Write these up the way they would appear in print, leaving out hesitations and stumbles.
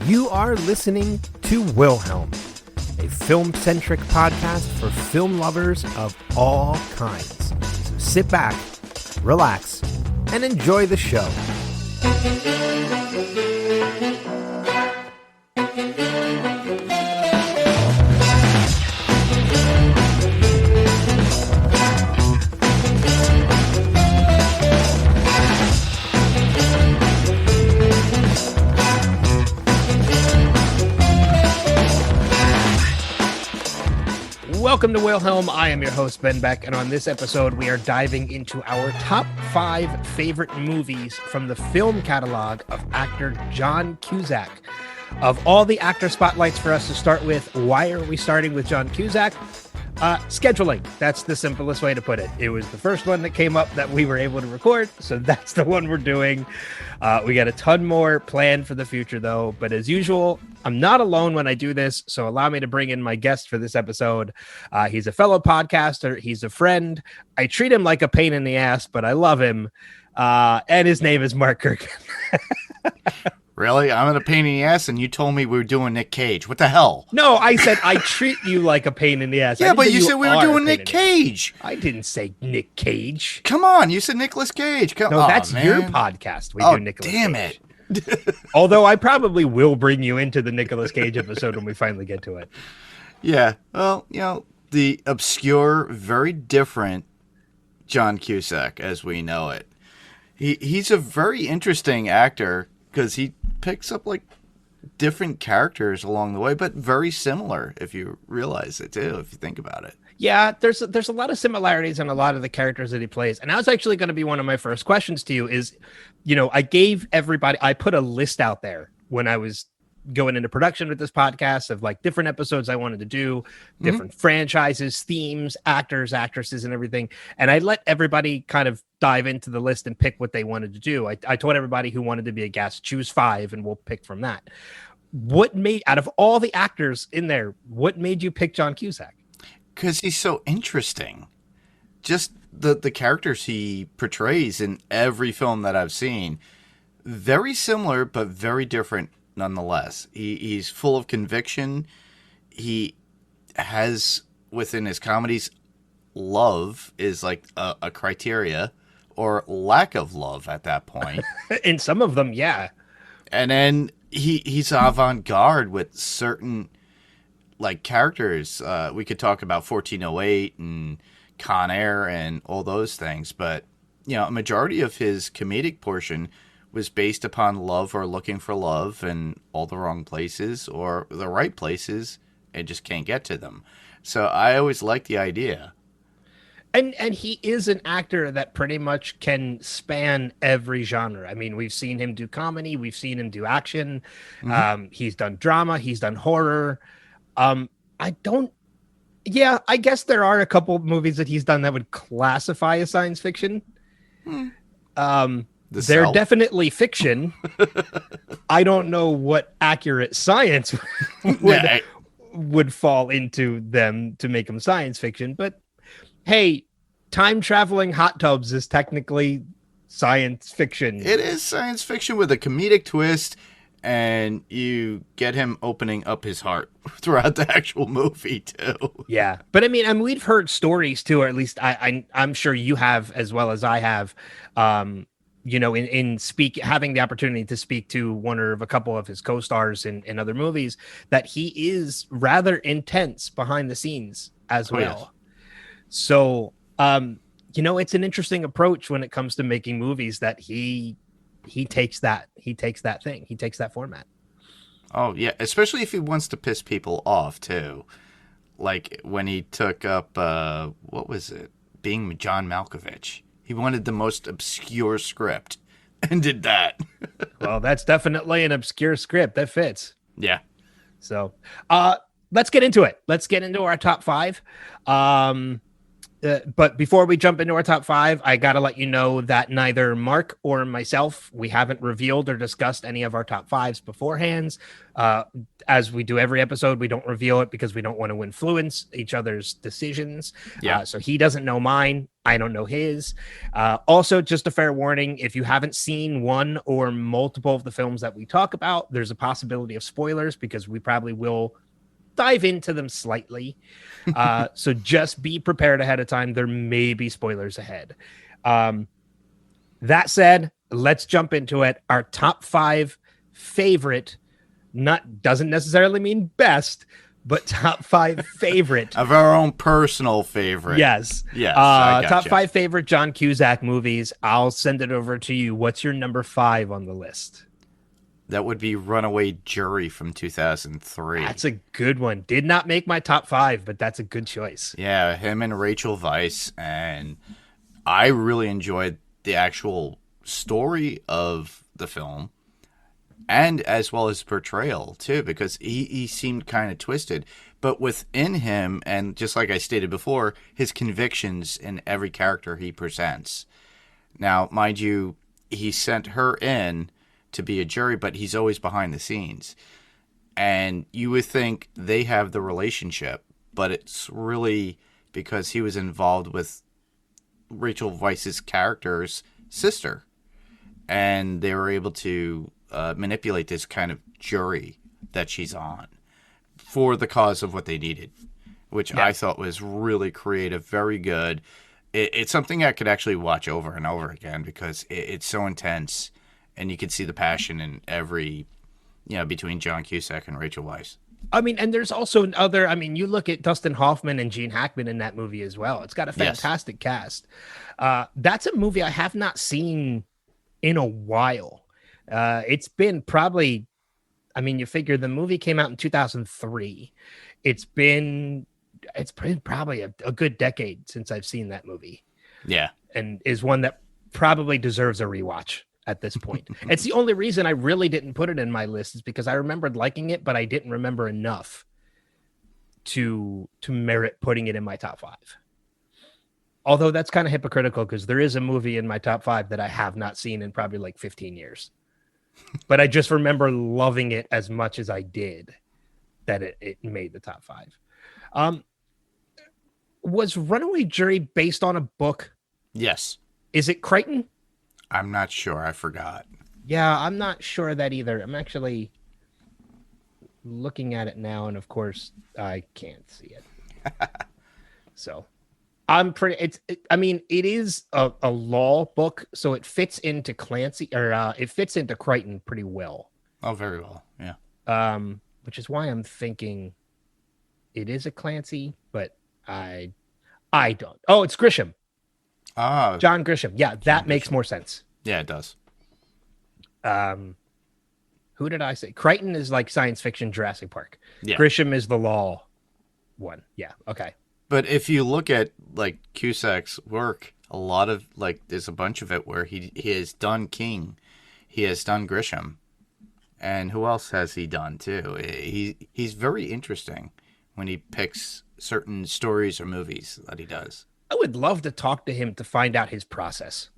You are listening to Wilhelm, a film-centric podcast for film lovers of all kinds. So sit back, relax, and enjoy the show. Welcome to Wilhelm. I am your host, Ben Beck, and on this episode, we are diving into our top 5 favorite movies from the film catalog of actor John Cusack. Of all the actor spotlights for us to start with, why are we starting with John Cusack? Scheduling. That's the simplest way to put it. It was the first one that came up that we were able to record, so that's the one we're doing. We got a ton more planned for the future, though. But as usual, I'm not alone when I do this, so allow me to bring in my guest for this episode. He's a fellow podcaster. He's a friend. I treat him like a pain in the ass, but I love him. And his name is Mark Kirkman. Really? I'm in a pain in the ass, and you told me we were doing Nick Cage. What the hell? No, I said I treat you like a pain in the ass. Yeah, but you said we were doing Nick Cage. I didn't say Nick Cage. Come on, you said Nicolas Cage. No, that's your podcast. We do Nicolas Cage. Damn it. Although I probably will bring you into the Nicolas Cage episode when we finally get to it. Yeah, well, you know, the obscure, very different John Cusack as we know it. He's a very interesting actor because he picks up like different characters along the way, but very similar if you realize it too, if you think about it. Yeah, there's a lot of similarities in a lot of the characters that he plays. And that was actually going to be one of my first questions to you is, you know, I put a list out there when I was going into production with this podcast of like different episodes I wanted to do, different franchises, themes, actors, actresses, and everything. And I let everybody kind of dive into the list and pick what they wanted to do. I told everybody who wanted to be a guest, choose 5 and we'll pick from that. Out of all the actors in there, what made you pick John Cusack? Because he's so interesting. Just the characters he portrays in every film that I've seen, very similar, but very different nonetheless. He's full of conviction. He has, within his comedies, love is like a criteria, or lack of love at that point. In some of them, yeah. And then he's avant-garde with certain like characters. We could talk about 1408 and Con Air and all those things, but you know, a majority of his comedic portion was based upon love or looking for love in all the wrong places or the right places and just can't get to them. So I always liked the idea. And he is an actor that pretty much can span every genre. I mean, we've seen him do comedy. We've seen him do action. He's done drama. He's done horror. I guess there are a couple movies that he's done that would classify as science fiction. They're definitely fiction. I don't know what accurate science would fall into them to make them science fiction, but hey, time traveling hot tubs is technically science fiction. It is science fiction with a comedic twist, and you get him opening up his heart throughout the actual movie too. Yeah, but I mean, we've heard stories too, or at least I'm sure you have as well as I have. You know, having the opportunity to speak to one or a couple of his co-stars in other movies, that he is rather intense behind the scenes as well. Yes. So, you know, it's an interesting approach when it comes to making movies that he takes that format. Oh yeah, especially if he wants to piss people off too. Like when he took up what was it? Being John Malkovich. He wanted the most obscure script and did that. Well, that's definitely an obscure script that fits. Yeah. So, let's get into it. Let's get into our top 5. But before we jump into our top five, I got to let you know that neither Mark or myself, we haven't revealed or discussed any of our top fives beforehand. As we do every episode, we don't reveal it because we don't want to influence each other's decisions. Yeah. So he doesn't know mine. I don't know his. Also, just a fair warning, if you haven't seen one or multiple of the films that we talk about, there's a possibility of spoilers because we probably will dive into them slightly. So just be prepared ahead of time. There may be spoilers ahead. That said, let's jump into it. Our top five favorite, doesn't necessarily mean best, but top five favorite of our own personal favorite. Yes. Top five favorite John Cusack movies. I'll send it over to you. What's your number 5 on the list? That would be Runaway Jury from 2003. That's a good one. Did not make my top 5, but that's a good choice. Yeah, him and Rachel Weisz. And I really enjoyed the actual story of the film and as well as portrayal, too, because he seemed kind of twisted. But within him, and just like I stated before, his convictions in every character he presents. Now, mind you, he sent her in to be a jury, but he's always behind the scenes. And you would think they have the relationship, but it's really because he was involved with Rachel Weisz's character's sister. And they were able to manipulate this kind of jury that she's on for the cause of what they needed, which I thought was really creative, very good. It's something I could actually watch over and over again because it's so intense. And you can see the passion in every, between John Cusack and Rachel Weisz. I mean, and there's also you look at Dustin Hoffman and Gene Hackman in that movie as well. It's got a fantastic cast. That's a movie I have not seen in a while. It's been probably, you figure the movie came out in 2003. It's been probably a good decade since I've seen that movie. Yeah. And is one that probably deserves a rewatch at this point. It's the only reason I really didn't put it in my list is because I remembered liking it, but I didn't remember enough to merit putting it in my top 5. Although that's kind of hypocritical because there is a movie in my top 5 that I have not seen in probably like 15 years. But I just remember loving it as much as I did that it made the top 5. Was Runaway Jury based on a book? Yes. Is it Crichton? I'm not sure. I forgot. Yeah, I'm not sure of that either. I'm actually looking at it now, and of course, I can't see it. So, it is a law book, so it fits into Clancy, or it fits into Crichton pretty well. Oh, very well. Yeah. Which is why I'm thinking it is a Clancy, but I don't. Oh, it's Grisham. John Grisham. Yeah, that makes more sense. Yeah, it does. Who did I say? Crichton is like science fiction Jurassic Park. Yeah. Grisham is the law one. Yeah, okay. But if you look at like Cusack's work, a lot of there's a bunch of it where he has done King, he has done Grisham, and who else has he done too? He's very interesting when he picks certain stories or movies that he does. I would love to talk to him to find out his process.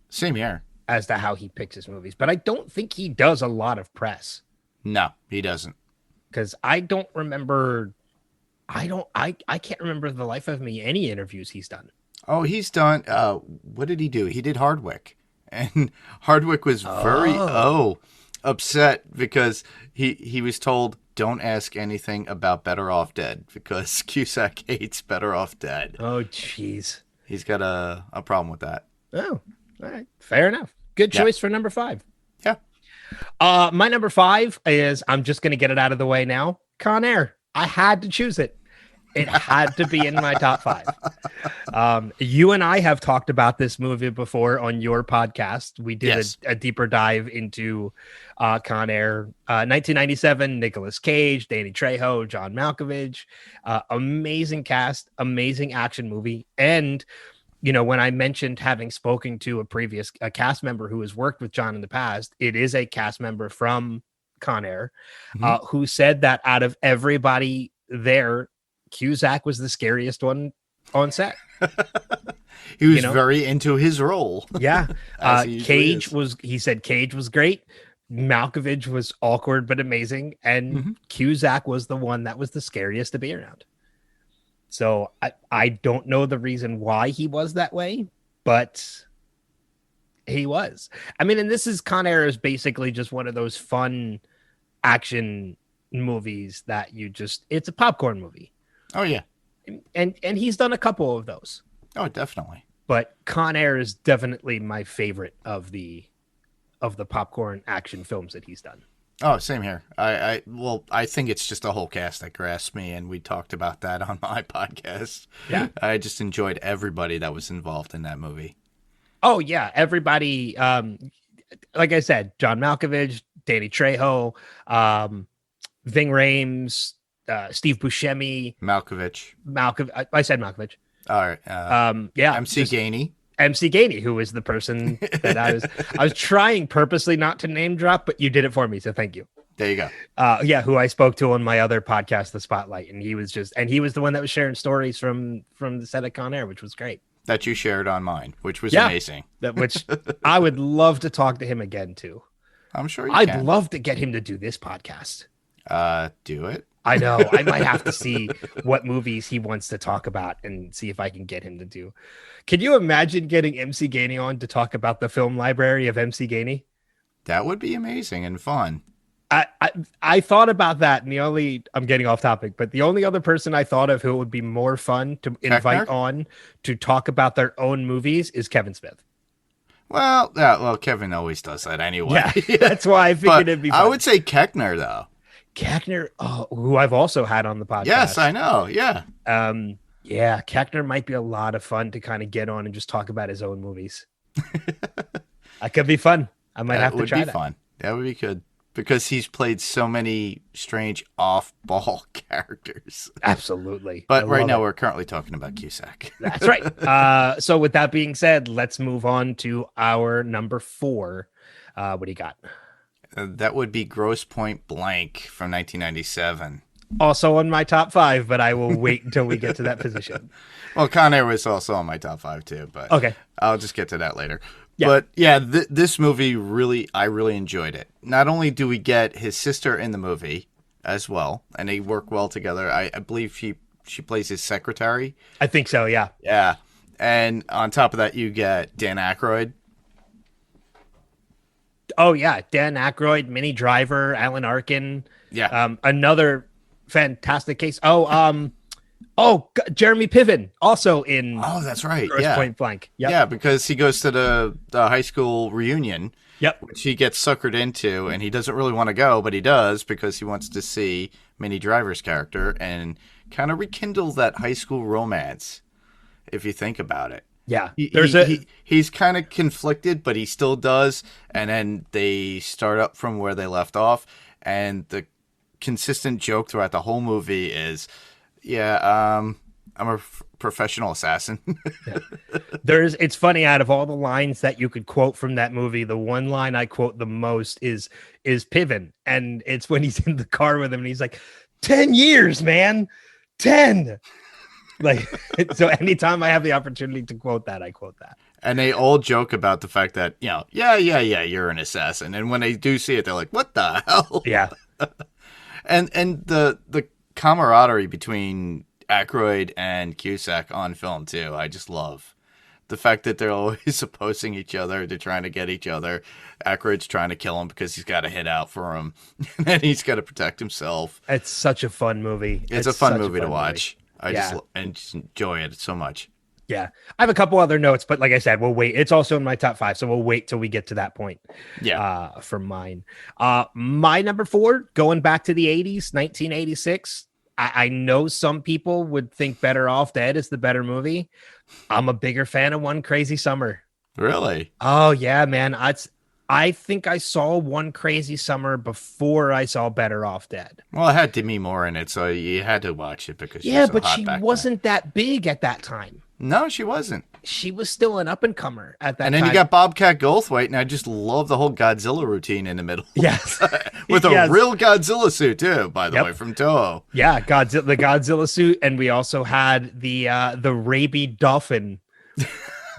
Same here. As to how he picks his movies. But I don't think he does a lot of press. No, he doesn't. Because I don't remember... I can't remember the life of me any interviews he's done. Oh, he's done... what did he do? He did Hardwick. And Hardwick was very upset because he was told, don't ask anything about Better Off Dead because Cusack hates Better Off Dead. Oh, jeez. He's got a problem with that. Oh, all right. Fair enough. Good choice for number 5. Yeah. My number 5 is, I'm just going to get it out of the way now, Con Air. I had to choose it. It had to be in my top 5. You and I have talked about this movie before on your podcast. We did a deeper dive into Con Air. 1997, Nicolas Cage, Danny Trejo, John Malkovich. Amazing cast, amazing action movie. And, when I mentioned having spoken to a cast member who has worked with John in the past, it is a cast member from Con Air who said that out of everybody there, Cusack was the scariest one on set. He was very into his role. Yeah. Cage he said Cage was great. Malkovich was awkward but amazing. And Cusack was the one that was the scariest to be around. So I don't know the reason why he was that way, but he was. I mean, and this is Con Air is basically just one of those fun action movies that it's a popcorn movie. Oh yeah. And he's done a couple of those. Oh, definitely. But Con Air is definitely my favorite of the popcorn action films that he's done. Oh, same here. I think it's just the whole cast that grasps me, and we talked about that on my podcast. Yeah. I just enjoyed everybody that was involved in that movie. Oh yeah, everybody. Like I said, John Malkovich, Danny Trejo, Ving Rhames, Steve Buscemi, Malkovich. I said Malkovich. All right. Yeah. MC Gainey. MC Gainey, who is the person that I was trying purposely not to name drop, but you did it for me, so thank you. There you go. Yeah, who I spoke to on my other podcast, The Spotlight, and he was the one that was sharing stories from the set of Con Air, which was great. That you shared on mine, which was amazing. Which I would love to talk to him again too. I'm sure I'd love to get him to do this podcast. Do it. I know. I might have to see what movies he wants to talk about and see if I can get him to do. Can you imagine getting MC Gainey on to talk about the film library of MC Gainey? That would be amazing and fun. I thought about that, and I'm getting off topic, but the only other person I thought of who would be more fun to invite on to talk about their own movies is Kevin Smith. Well, yeah, Kevin always does that anyway. Yeah, that's why I figured it'd be fun. I would say Keckner, though. Keckner, who I've also had on the podcast. Yes, I know. Yeah. Yeah, Keckner might be a lot of fun to kind of get on and just talk about his own movies. That could be fun. I might have to try that. That would be fun. That would be good. Because he's played so many strange off-ball characters. Absolutely. But right now we're currently talking about Cusack. That's right. So with that being said, let's move on to our number 4. What do you got? That would be Grosse Point Blank from 1997. Also on my top 5, but I will wait until we get to that position. Well, Con Air was also on my top 5 too, but okay, I'll just get to that later. Yeah. But yeah, this movie I really enjoyed it. Not only do we get his sister in the movie as well, and they work well together. I believe she plays his secretary. I think so. Yeah. Yeah, and on top of that, you get Dan Aykroyd. Oh yeah, Dan Aykroyd, Minnie Driver, Alan Arkin. Yeah. Another fantastic case. Jeremy Piven also in. Oh, that's right. Grosse Point Blank. Yep. Yeah, because he goes to the high school reunion. Yep. Which he gets suckered into, and he doesn't really want to go, but he does because he wants to see Minnie Driver's character and kind of rekindle that high school romance, if you think about it. Yeah. He's kind of conflicted, but he still does, and then they start up from where they left off, and the consistent joke throughout the whole movie is, I'm a professional assassin. Yeah. It's funny, out of all the lines that you could quote from that movie, the one line I quote the most is Piven, and it's when he's in the car with him and he's like, 10 years, man, 10. Like, so anytime I have the opportunity to quote that, I quote that. And they all joke about the fact that, yeah, you're an assassin. And when they do see it, they're like, what the hell? Yeah. and the camaraderie between Aykroyd and Cusack on film too. I just love the fact that they're always opposing each other. They're trying to get each other. Aykroyd's trying to kill him because he's got a hit out for him, and then he's got to protect himself. It's such a fun movie. It's a fun movie to watch. I just enjoy it so much. Yeah. I have a couple other notes, but like I said, we'll wait. It's also in my top 5, so we'll wait till we get to that point. Yeah. For mine. My number 4, going back to the 80s, 1986. I know some people would think Better Off Dead is the better movie. I'm a bigger fan of One Crazy Summer. Really? Oh, yeah, man. I think I saw One Crazy Summer before I saw Better Off Dead. Well, it had Demi Moore in it, so you had to watch it because but she wasn't that big at that time. No, she wasn't. she was still an up and comer at that And then time. you got Bobcat Goldthwait, and I just love the whole Godzilla routine in the middle. Yes. With a Yes. real Godzilla suit too, by the Yep. way, from Toho. Yeah, the Godzilla suit, and we also had the rabid dolphin.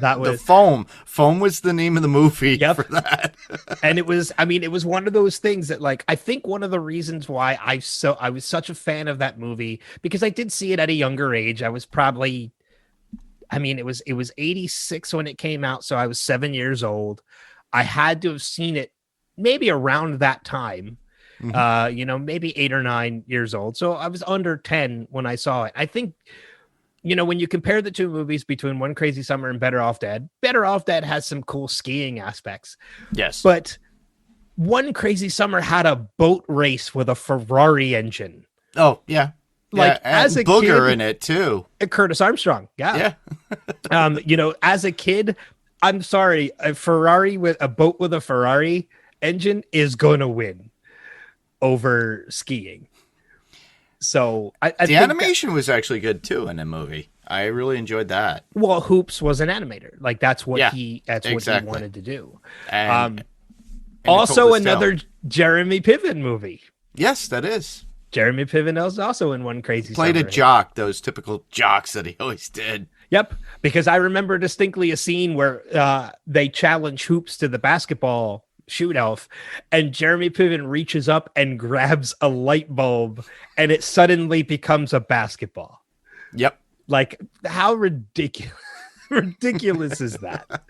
That was The Foam. Foam was the name of the movie Yep. for that. And it was, I mean, it was one of those things that, like, I think one of the reasons why I was such a fan of that movie, because I did see it at a younger age. I was probably, I mean, it was 86 when it came out, so I was 7 years old. I had to have seen it maybe around that time. Maybe 8 or 9 years old. So I was under 10 when I saw it. I think, when you compare the two movies between One Crazy Summer and Better Off Dead has some cool skiing aspects. Yes. But One Crazy Summer had a boat race with a Ferrari engine. Oh, yeah. Like, yeah, as a Booger kid, in it too. Curtis Armstrong. Yeah. Yeah. As a kid, I'm sorry, a boat with a Ferrari engine is going to win over skiing. So I The think animation was actually good too in the movie. I really enjoyed that. well, Hoops was an animator. Like, that's what exactly. what he wanted to do. And Also Nicole another Jeremy Piven movie. Yes, that is. Jeremy Piven is also in One Crazy Played Summer. a jock, those typical jocks that he always did. Yep, because I remember distinctly a scene where they challenge Hoops to the basketball shoot-off, and Jeremy Piven reaches up and grabs a light bulb, and it suddenly becomes a basketball. Yep. Like, how ridiculous is that?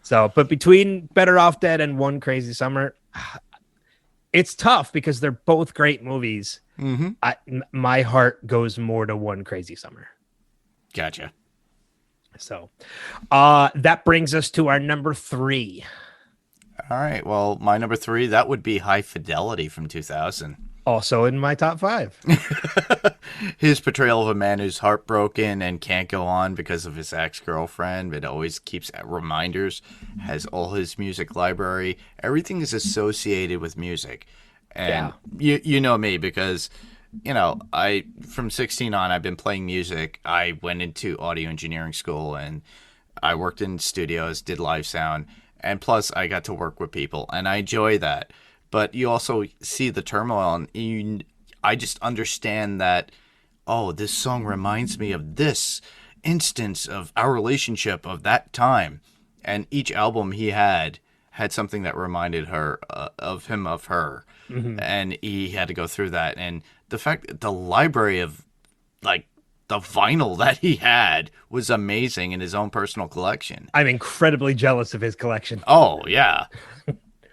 So, but between Better Off Dead and One Crazy Summer, it's tough because they're both great movies. Mm-hmm. My heart goes more to One Crazy Summer. Gotcha. So that brings us to our number 3. All right. Well, my number 3, that would be High Fidelity from 2000. Also in my top 5. His portrayal of a man who's heartbroken and can't go on because of his ex-girlfriend, but always keeps reminders, has all his music library. Everything is associated with music. And you know me because, I from 16 on, I've been playing music. I went into audio engineering school and I worked in studios, did live sound. And plus, I got to work with people, and I enjoy that. But you also see the turmoil, and I just understand that, oh, this song reminds me of this instance of our relationship of that time. And each album he had something that reminded her of him, of her. Mm-hmm. And he had to go through that. And the fact that the library of, like, the vinyl that he had was amazing in his own personal collection. I'm incredibly jealous of his collection. Oh, yeah.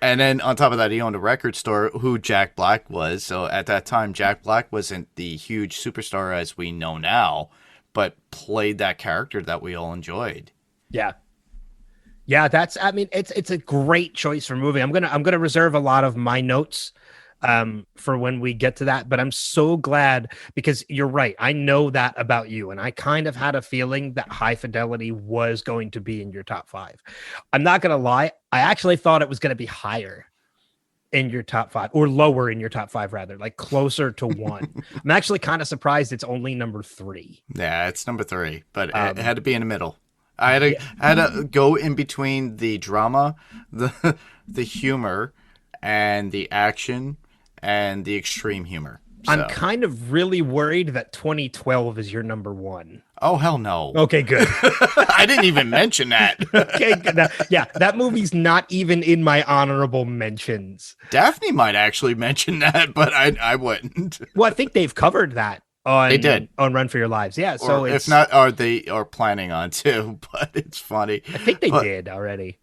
And then on top of that, he owned a record store, who Jack Black was. So at that time, Jack Black wasn't the huge superstar as we know now, but played that character that we all enjoyed. Yeah. Yeah, it's a great choice for movie. I'm gonna reserve a lot of my notes for when we get to that, but I'm so glad, because you're right. I know that about you, and I kind of had a feeling that High Fidelity was going to be in your top 5. I'm not gonna lie, I actually thought it was gonna be higher in your top 5, or lower in your top 5 rather, like closer to 1. I'm actually kind of surprised it's only number 3. Yeah, it's number 3, but it had to be in the middle. I had to go in between the drama, the humor, and the action, and the extreme humor. So. I'm kind of really worried that 2012 is your number 1. Oh, hell no. Okay, good. I didn't even mention that. Okay, good. That movie's not even in my honorable mentions. Daphne might actually mention that, but I wouldn't. Well, I think they've covered that they did on Run for Your Lives. Yeah, so if not, they are planning on to, but it's funny. I think they did already.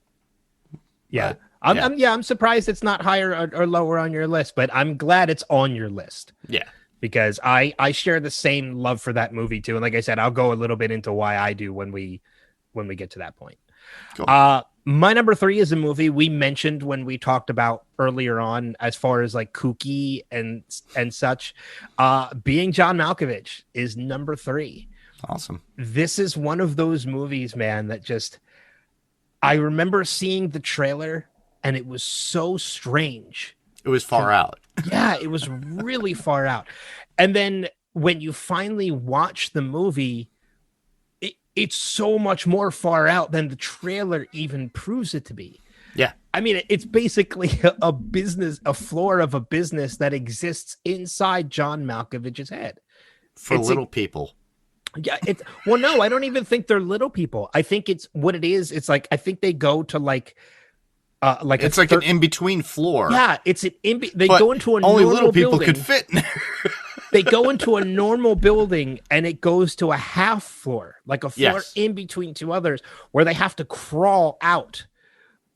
Yeah. I'm surprised it's not higher or lower on your list, but I'm glad it's on your list. Yeah. Because I share the same love for that movie too. And like I said, I'll go a little bit into why I do when we get to that point. Cool. My number 3 is a movie we mentioned when we talked about earlier on, as far as like kooky and such. Being John Malkovich is number 3. Awesome. This is one of those movies, man, that just, I remember seeing the trailer and it was so strange. It was far out. Yeah, it was really far out. And then when you finally watch the movie, it's so much more far out than the trailer even proves it to be. Yeah. I mean, it's basically a floor of a business that exists inside John Malkovich's head. For little people. Yeah. Well, no, I don't even think they're little people. I think it's what it is. It's like, I think they go to like it's like an in-between floor. Yeah. It's they go into a only normal little people building. could fit in there. They go into a normal building and it goes to a half floor, like a floor in between two others, where they have to crawl out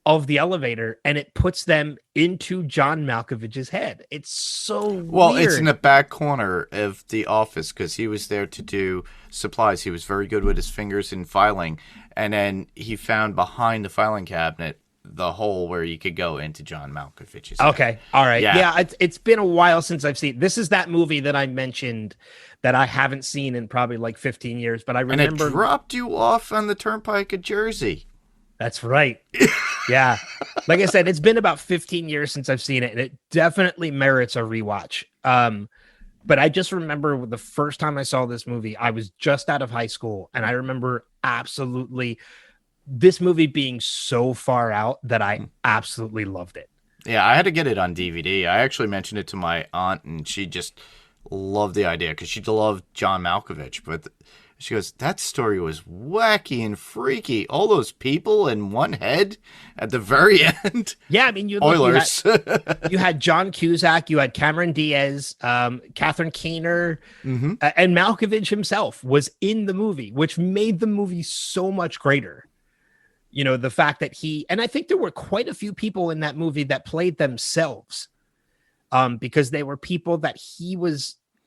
of the elevator, and it puts them into John Malkovich's head. It's so weird. It's in the back corner of the office because he was there to do supplies. He was very good with his fingers in filing, and then he found behind the filing cabinet the hole where you could go into John Malkovich's head. Okay, all right. Yeah, it's been a while since I've seen. This is that movie that I mentioned that I haven't seen in probably like 15 years, but I remember. And it dropped you off on the turnpike at Jersey. That's right. Yeah. Like I said, it's been about 15 years since I've seen it, and it definitely merits a rewatch. But I just remember the first time I saw this movie, I was just out of high school, and I remember absolutely this movie being so far out that I absolutely loved it. Yeah, I had to get it on DVD. I actually mentioned it to my aunt, and she just loved the idea because she loved John Malkovich, but she goes, that story was wacky and freaky. All those people in one head at the very end. Yeah, I mean, Oilers. You had John Cusack, you had Cameron Diaz, Catherine Keener, and Malkovich himself was in the movie, which made the movie so much greater. You know, the fact that and I think there were quite a few people in that movie that played themselves, because they were people that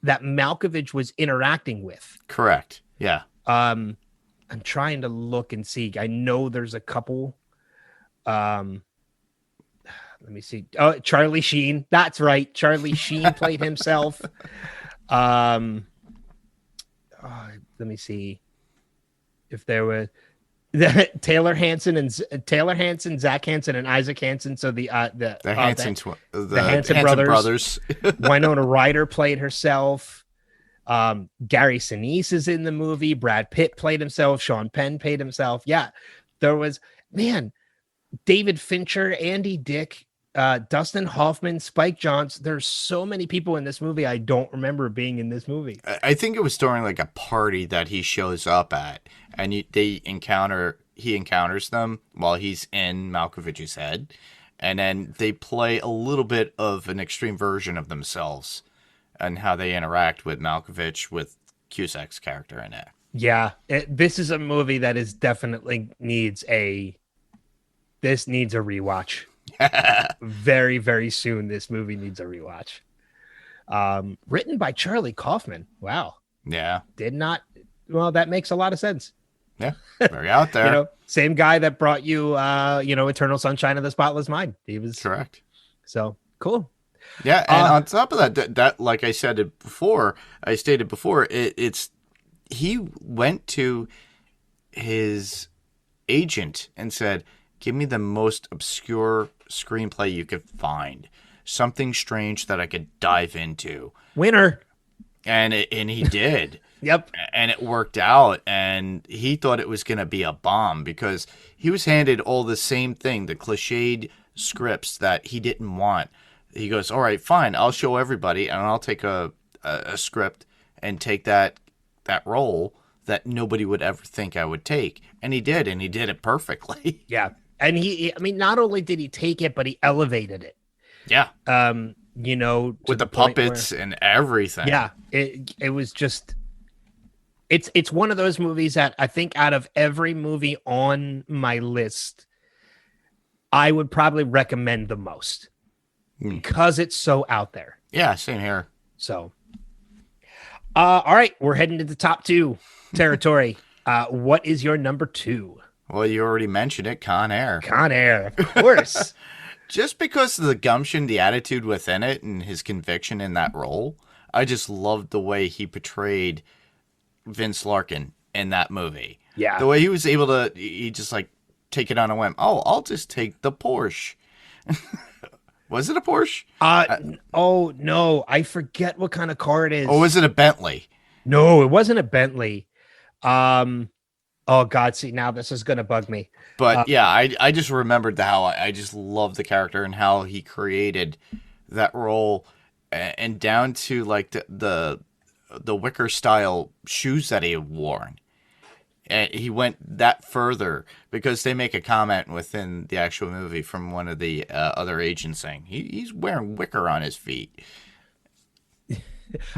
Malkovich was interacting with. Correct. Yeah. I'm trying to look and see. I know there's a couple. Let me see. Oh, Charlie Sheen. That's right. Charlie Sheen played himself. Let me see if there were Taylor Hansen, Zach Hansen, and Isaac Hansen. So the Hansen brothers. Winona Ryder played herself. Gary Sinise is in the movie. Brad Pitt played himself. Sean Penn played himself. Yeah, there was David Fincher, Andy Dick, Dustin Hoffman, Spike Jonze. There's so many people in this movie I don't remember being in this movie. I think it was during like a party that he shows up at, and he encounters them while he's in Malkovich's head, and then they play a little bit of an extreme version of themselves and how they interact with Malkovich, with Cusack's character in it. Yeah, this is a movie that is definitely needs a rewatch. Very, very soon, this movie needs a rewatch. Written by Charlie Kaufman. Wow. Yeah. Well, that makes a lot of sense. Yeah, very out there. Same guy that brought you, Eternal Sunshine of the Spotless Mind. He was correct. So cool. Yeah, and on top of that, like I stated before, it's he went to his agent and said, "Give me the most obscure screenplay you could find, something strange that I could dive into." Winner. And he did. Yep. And it worked out, and he thought it was going to be a bomb because he was handed all the same thing, the cliched scripts that he didn't want. He goes, all right, fine, I'll show everybody, and I'll take a script and take that role that nobody would ever think I would take. And he did it perfectly. Yeah. And not only did he take it, but he elevated it. Yeah. With the puppets and everything. Yeah. It was just... It's one of those movies that I think out of every movie on my list, I would probably recommend the most because it's so out there. Yeah, same here. So, all right, we're heading to the top 2 territory. What is your number 2? Well, you already mentioned it, Con Air. Con Air, of course. Just because of the gumption, the attitude within it, and his conviction in that role, I just loved the way he portrayed Vince Larkin in that movie. Yeah. The way he was able to, he just like take it on a whim. Oh, I'll just take the Porsche. Was it a Porsche? Oh no, I forget what kind of car it is. Or was it a Bentley? No, it wasn't a Bentley. Oh God, see, now this is gonna bug me. But yeah, I just remembered how I just love the character and how he created that role, and down to like the wicker style shoes that he had worn. And he went that further because they make a comment within the actual movie from one of the other agents saying he's wearing wicker on his feet.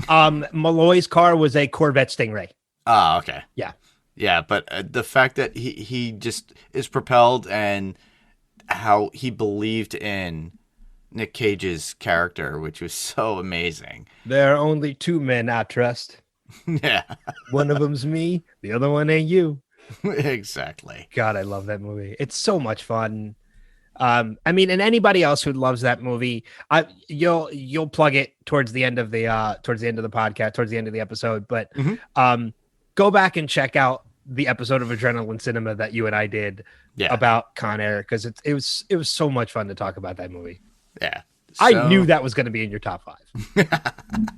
Malloy's car was a Corvette Stingray. Ah, okay. Yeah. Yeah, but the fact that he just is propelled and how he believed in Nick Cage's character, which was so amazing. There are only two men I trust. Yeah. One of them's me. The other one ain't you. Exactly. God, I love that movie. It's so much fun. I mean, and anybody else who loves that movie, you'll plug it towards the end of the podcast, towards the end of the episode. But go back and check out the episode of Adrenaline Cinema that you and I did about Con Air, because it was so much fun to talk about that movie. Yeah. I knew that was going to be in your top 5.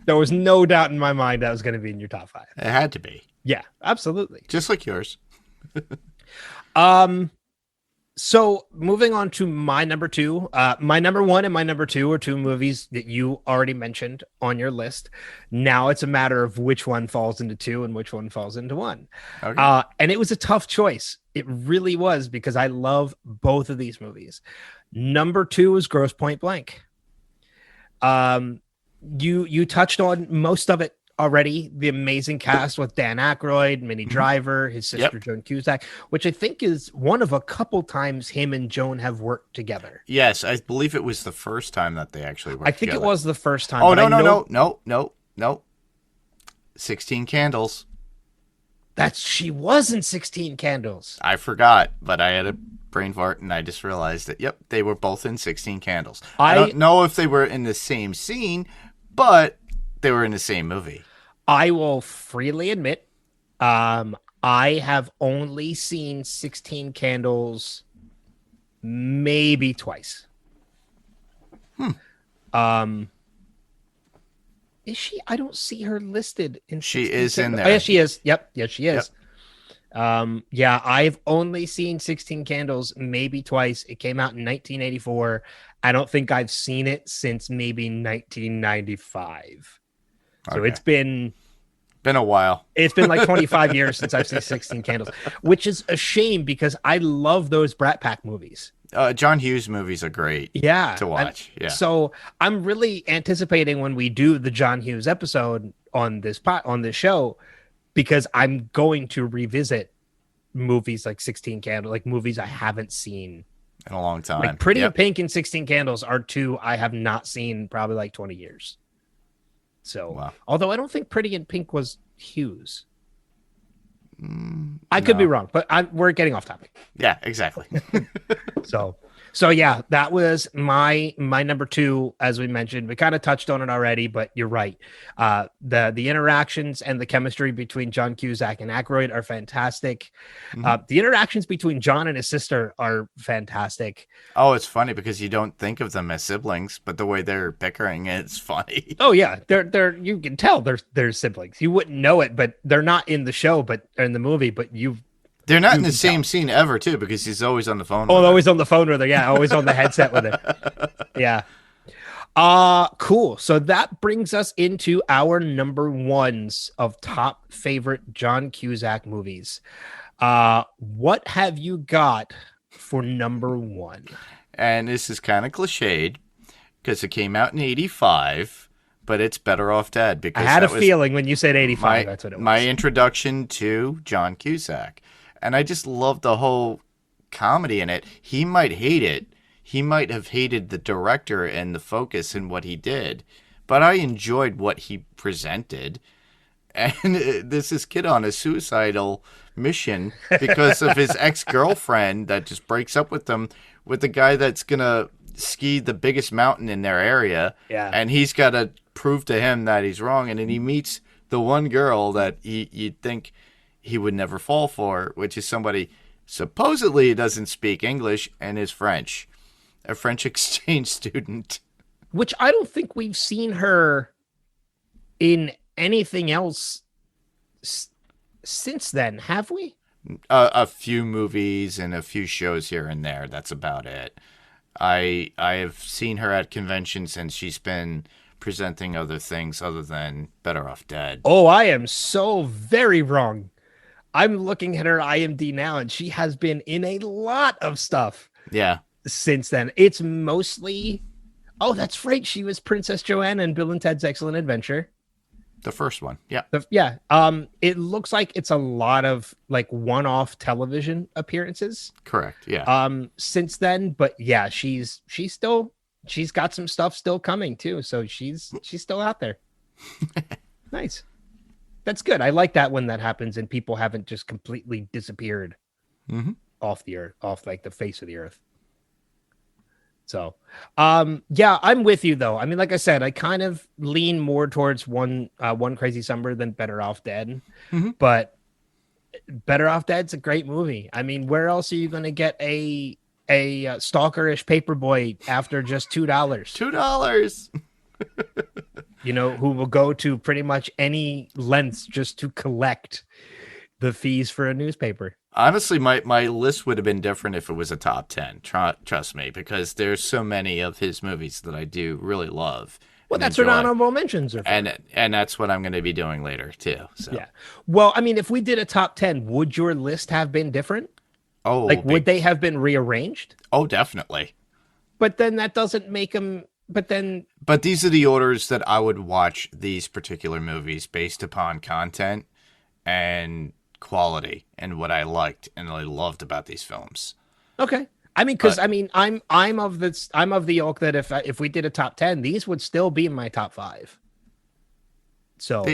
There was no doubt in my mind that was going to be in your top 5. It had to be. Yeah, absolutely. Just like yours. So moving on to my number 2, my number 1 and my number 2 are two movies that you already mentioned on your list. Now it's a matter of which one falls into 2 and which one falls into 1. Okay. And it was a tough choice. It really was, because I love both of these movies. Number 2 is Grosse Pointe Blank. You touched on most of it already. The amazing cast with Dan Aykroyd, Minnie Driver, his sister Joan Cusack, which I think is one of a couple times him and Joan have worked together. Yes, I believe it was the first time that they actually worked together. I think it was the first time. Oh, no. 16 Candles. She was in 16 Candles. I forgot, but I had a brain fart and I just realized that, yep, they were both in 16 Candles. I don't know if they were in the same scene, but they were in the same movie. I will freely admit, I have only seen 16 Candles maybe twice. Is she? I don't see her listed in. She is in there. Oh, yes, she is. Yep. Yes, she is. Yep. Yeah, I've only seen 16 Candles maybe twice. It came out in 1984. I don't think I've seen it since maybe 1995. So okay. It's been a while. It's been like 25 years since I've seen 16 Candles, which is a shame because I love those Brat Pack movies. John Hughes movies are great to watch. So I'm really anticipating when we do the John Hughes episode on this show, because I'm going to revisit movies like 16 Candles, like movies I haven't seen in a long time. Like Pretty in Pink and 16 Candles are two I have not seen probably like 20 years. So, although I don't think Pretty in Pink was Hughes. I could be wrong, but we're getting off topic. Yeah, exactly. So yeah, that was my number 2. As we mentioned, we kind of touched on it already, but you're right. The interactions and the chemistry between John Cusack and Aykroyd are fantastic. The interactions between John and his sister are fantastic. Oh, it's funny because you don't think of them as siblings, but the way they're bickering, it's funny. Oh yeah, they're you can tell they're siblings. You wouldn't know it, but they're not in the show, but in the movie, but they're not in the same scene ever, too, because he's always on the phone. Oh, always on the phone with her. Yeah, always on the headset with her. Yeah. Cool. So that brings us into our number 1s of top favorite John Cusack movies. What have you got for number 1? And this is kind of cliched because it came out in 85, but it's Better Off Dead. Because I had a feeling when you said 85, that's what it was. My introduction to John Cusack. And I just love the whole comedy in it. He might hate it. He might have hated the director and the focus in what he did. But I enjoyed what he presented. And this is kid on a suicidal mission because of his ex-girlfriend that just breaks up with him with the guy that's going to ski the biggest mountain in their area. Yeah. And he's got to prove to him that he's wrong. And then he meets the one girl that you'd think he would never fall for, which is somebody supposedly doesn't speak English and is French, a French exchange student. Which I don't think we've seen her in anything else since then, have we? A few movies and a few shows here and there. That's about it. I have seen her at conventions, and she's been presenting other things other than Better Off Dead. Oh, I am so very wrong. I'm looking at her IMDb now, and she has been in a lot of stuff Yeah, since then. It's mostly, oh, that's right. She was Princess Joanna in Bill and Ted's Excellent Adventure. the first one. Yeah, Yeah. It looks like it's a lot of like one-off television appearances. correct. Yeah. Since then, but yeah, she's got some stuff still coming too. So she's still out there. Nice. That's good. I like that when that happens and people haven't just completely disappeared off the earth, off like the face of the earth. So, yeah, I'm with you though. I mean, like I said, I kind of lean more towards One Crazy Summer than Better Off Dead, but Better Off Dead's a great movie. I mean, where else are you going to get a stalkerish paperboy after just $2? $2. You know, who will go to pretty much any lengths just to collect the fees for a newspaper. Honestly, my list would have been different if it was a top 10. Trust me, because there's so many of his movies that I do really love. Well, that's what honorable mentions are for. And that's what I'm going to be doing later too. So yeah. Well, I mean, if we did a top 10, would your list have been different? Oh, like would they have been rearranged? Oh, definitely. But then that doesn't make them. But these are the orders that I would watch these particular movies based upon content and quality and what I liked and I loved about these films. Okay. I mean, because I'm of the ilk that if we did a top 10, these would still be in my top 5. So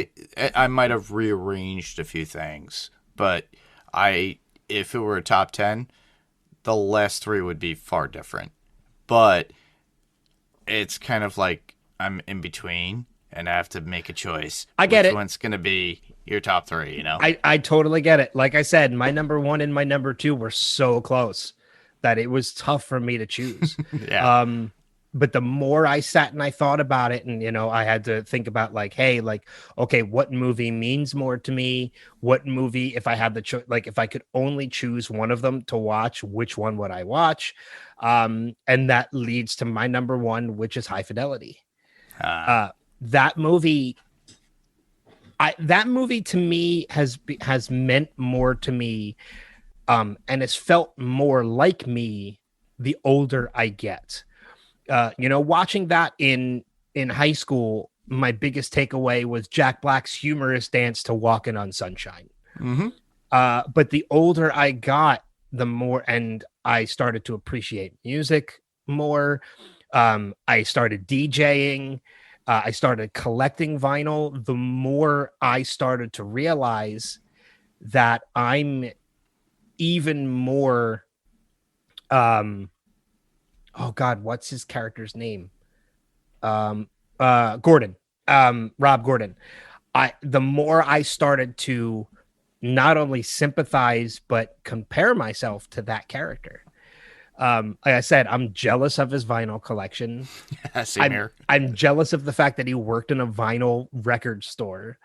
I might have rearranged a few things, but if it were a top 10, the last 3 would be far different. But it's kind of like I'm in between and I have to make a choice. I get it. Which one's going to be your top 3, you know? I totally get it. Like I said, my number 1 and my number 2 were so close that it was tough for me to choose. Yeah. But the more I sat and I thought about it, and, you know, I had to think about like, hey, like, okay, what movie means more to me? What movie, if I had the like, if I could only choose one of them to watch, which one would I watch? And that leads to my number 1, which is High Fidelity. That movie to me has meant more to me, and has felt more like me the older I get. You know, watching that in high school, my biggest takeaway was Jack Black's humorous dance to Walking on Sunshine. But the older I got, the more, and I started to appreciate music more. I started DJing. I started collecting vinyl. The more I started to realize that I'm even more, oh God, what's his character's name? Gordon, Rob Gordon. The more I started to not only sympathize, but compare myself to that character. Like I said, I'm jealous of his vinyl collection. Same here. I'm jealous of the fact that he worked in a vinyl record store.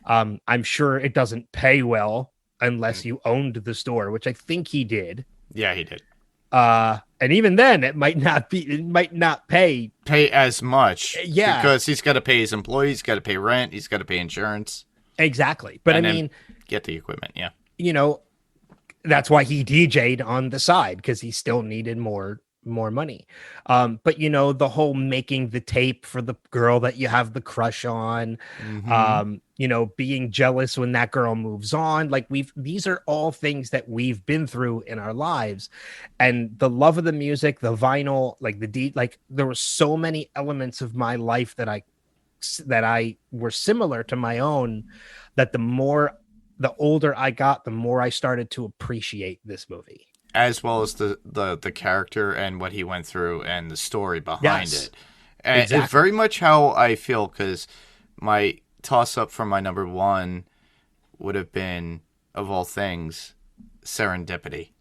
I'm sure it doesn't pay well unless you owned the store, which I think he did. Yeah, he did. And even then, it might not pay as much. Yeah, because he's got to pay his employees, he's got to pay rent, he's got to pay insurance. Exactly, but I mean, get the equipment. Yeah, you know, that's why he DJ'd on the side, because he still needed more money. But you know, the whole making the tape for the girl that you have the crush on, you know, being jealous when that girl moves on, like these are all things that we've been through in our lives. And the love of the music, the vinyl, like like there were so many elements of my life that I were similar to my own, that the older I got, the more I started to appreciate this movie. As well as the character and what he went through and the story behind it. And exactly. It's very much how I feel, because my toss-up for my number 1 would have been, of all things, Serendipity.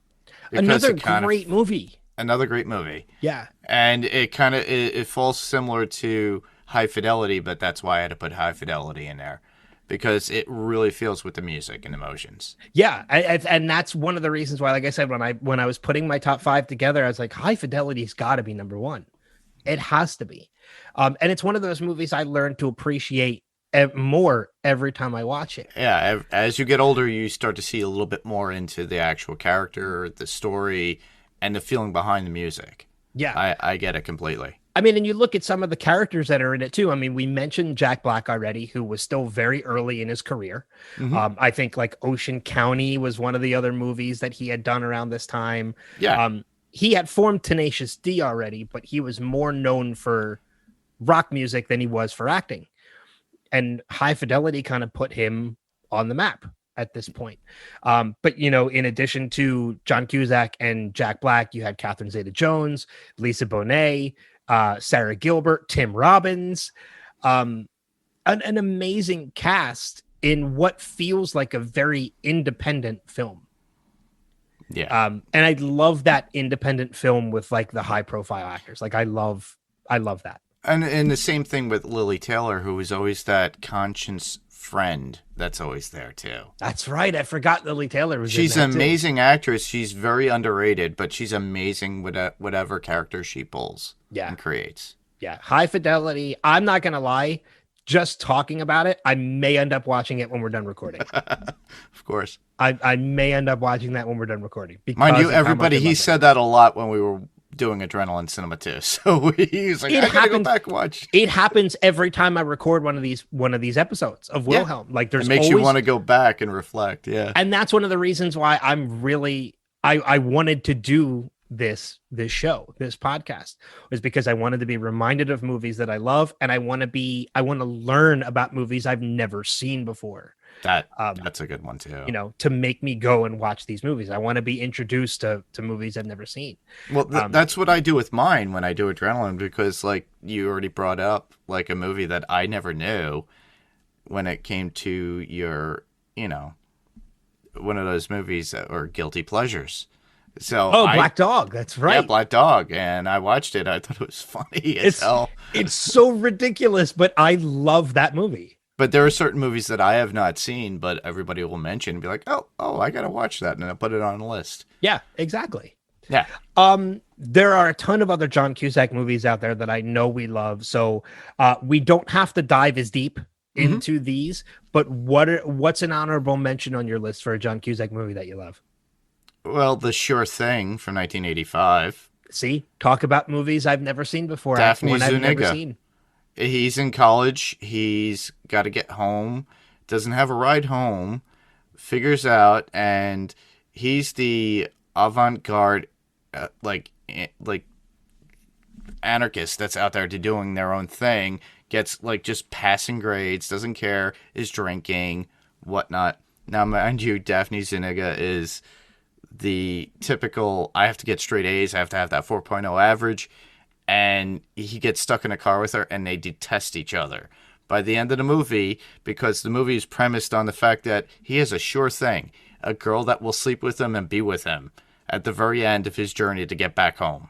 Another great movie. Another great movie. Yeah. And it falls similar to High Fidelity, but that's why I had to put High Fidelity in there. because it really feels with the music and emotions. Yeah, and that's one of the reasons why, like I said, when I was putting my top 5 together, I was like, High Fidelity's got to be number 1. It has to be. And it's one of those movies I learned to appreciate more every time I watch it. Yeah, as you get older, you start to see a little bit more into the actual character, the story, and the feeling behind the music. Yeah. I get it completely. I mean, and you look at some of the characters that are in it too. I mean, we mentioned Jack Black already, who was still very early in his career. I think like Ocean County was one of the other movies that he had done around this time. Yeah. He had formed Tenacious D already, but he was more known for rock music than he was for acting. And High Fidelity kind of put him on the map at this point. But, you know, in addition to John Cusack and Jack Black, you had Catherine Zeta-Jones, Lisa Bonet, Sarah Gilbert, Tim Robbins, an amazing cast in what feels like a very independent film. Yeah. And I love that independent film with like the high profile actors. Like I love that. And the same thing with Lily Taylor, who is always that conscience friend that's always there too. That's right. I forgot Lily Taylor was. She's an amazing actress. She's very underrated, but she's amazing with whatever character she pulls and creates. Yeah. High Fidelity. I'm not going to lie. Just talking about it, I may end up watching it when we're done recording. Of course. I may end up watching that when we're done recording. Mind you, everybody, he said that a lot when we were doing Adrenaline Cinema too. So he's like, I gotta go back and watch. It happens every time I record one of these episodes of Wilhelm. Like there's it makes you want to go back and reflect. Yeah. And that's one of the reasons why I'm really I wanted to do this show, this podcast, was because I wanted to be reminded of movies that I love, and I want to learn about movies I've never seen before. That's a good one too. You know, to make me go and watch these movies. I want to be introduced to movies I've never seen. Well, that's what I do with mine when I do Adrenaline, because like you already brought up like a movie that I never knew when it came to your, you know, one of those movies that are guilty pleasures. So Black Dog. That's right. Yeah, Black Dog. And I watched it. I thought it was funny as hell. It's so ridiculous, but I love that movie. But there are certain movies that I have not seen, but everybody will mention and be like, oh, I got to watch that. And I'll put it on a list. Yeah, exactly. Yeah. There are a ton of other John Cusack movies out there that I know we love. So we don't have to dive as deep into these, but what's an honorable mention on your list for a John Cusack movie that you love? Well, The Sure Thing from 1985. See, talk about movies I've never seen before. Daphne Zuniga. I've never seen. He's in college. He's got to get home. Doesn't have a ride home. Figures out, and he's the avant-garde, like anarchist that's out there doing their own thing. Gets like just passing grades. Doesn't care. Is drinking, whatnot. Now, mind you, Daphne Zuniga is the typical, I have to get straight A's, I have to have that 4.0 average, and he gets stuck in a car with her, and they detest each other. By the end of the movie, because the movie is premised on the fact that he has a sure thing, a girl that will sleep with him and be with him at the very end of his journey to get back home.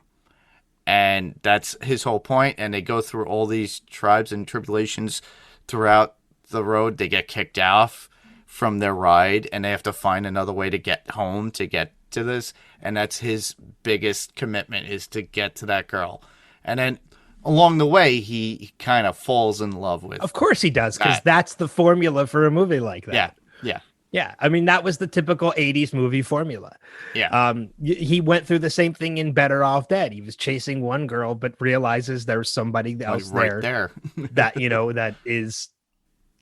And that's his whole point, and they go through all these tribes and tribulations throughout the road. They get kicked off from their ride, and they have to find another way to get home to get to this, and that's his biggest commitment, is to get to that girl. And then along the way he kind of falls in love with, of course he does, because that's the formula for a movie like that. Yeah. I mean, that was the typical 80s movie formula. He went through the same thing in Better Off Dead. He was chasing one girl but realizes there's somebody else right there that, you know, that is